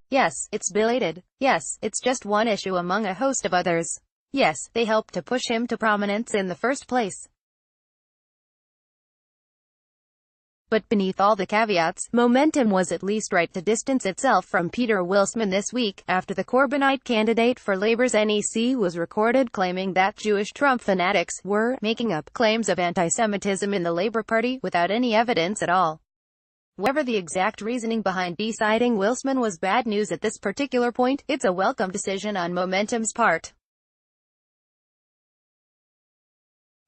Yes, it's belated. Yes, it's just one issue among a host of others. Yes, they helped to push him to prominence in the first place. But beneath all the caveats, Momentum was at least right to distance itself from Peter Wilson this week, after the Corbynite candidate for Labour's NEC was recorded claiming that Jewish Trump fanatics were making up claims of anti-Semitism in the Labour Party, without any evidence at all. Whatever the exact reasoning behind deciding Wilson was bad news at this particular point, it's a welcome decision on Momentum's part.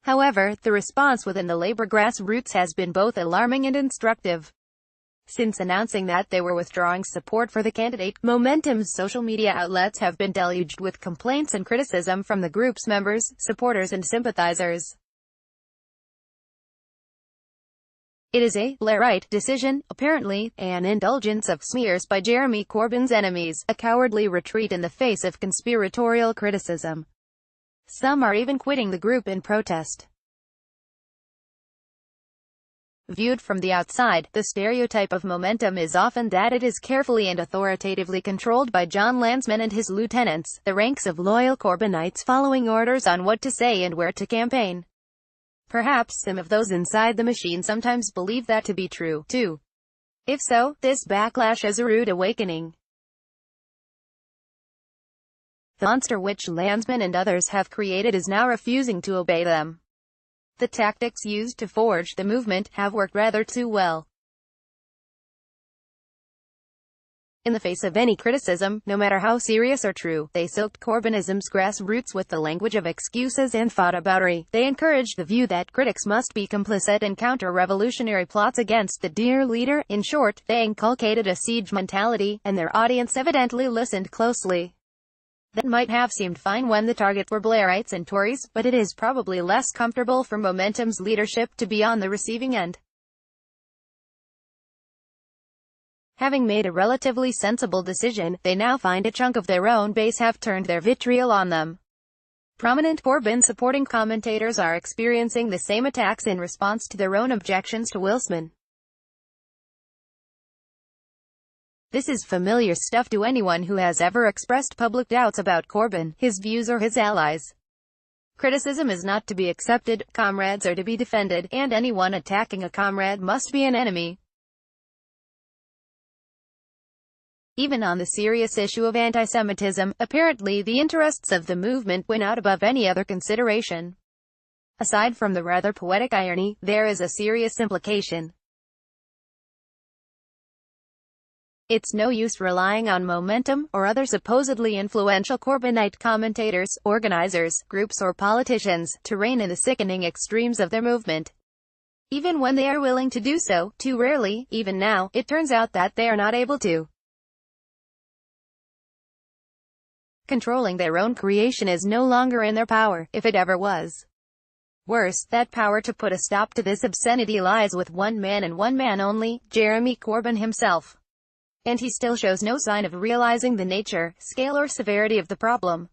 However, the response within the Labour grassroots has been both alarming and instructive. Since announcing that they were withdrawing support for the candidate, Momentum's social media outlets have been deluged with complaints and criticism from the group's members, supporters and sympathizers. It is a right decision, apparently, an indulgence of smears by Jeremy Corbyn's enemies, a cowardly retreat in the face of conspiratorial criticism. Some are even quitting the group in protest. Viewed from the outside, the stereotype of Momentum is often that it is carefully and authoritatively controlled by John Landsman and his lieutenants, the ranks of loyal Corbynites following orders on what to say and where to campaign. Perhaps some of those inside the machine sometimes believe that to be true, too. If so, this backlash is a rude awakening. The monster which Landsman and others have created is now refusing to obey them. The tactics used to forge the movement have worked rather too well. In the face of any criticism, no matter how serious or true, they soaked Corbynism's grassroots with the language of excuses and fodder-boutery. They encouraged the view that critics must be complicit in counter-revolutionary plots against the dear leader. In short, they inculcated a siege mentality, and their audience evidently listened closely. That might have seemed fine when the targets were Blairites and Tories, but it is probably less comfortable for Momentum's leadership to be on the receiving end. Having made a relatively sensible decision, they now find a chunk of their own base have turned their vitriol on them. Prominent Corbyn-supporting commentators are experiencing the same attacks in response to their own objections to Wilson. This is familiar stuff to anyone who has ever expressed public doubts about Corbyn, his views or his allies. Criticism is not to be accepted, comrades are to be defended, and anyone attacking a comrade must be an enemy. Even on the serious issue of anti-Semitism, apparently the interests of the movement win out above any other consideration. Aside from the rather poetic irony, there is a serious implication. It's no use relying on Momentum, or other supposedly influential Corbynite commentators, organizers, groups or politicians, to rein in the sickening extremes of their movement. Even when they are willing to do so, too rarely, even now, it turns out that they are not able to. Controlling their own creation is no longer in their power, if it ever was. Worse, that power to put a stop to this obscenity lies with one man and one man only, Jeremy Corbyn himself. And he still shows no sign of realizing the nature, scale or severity of the problem.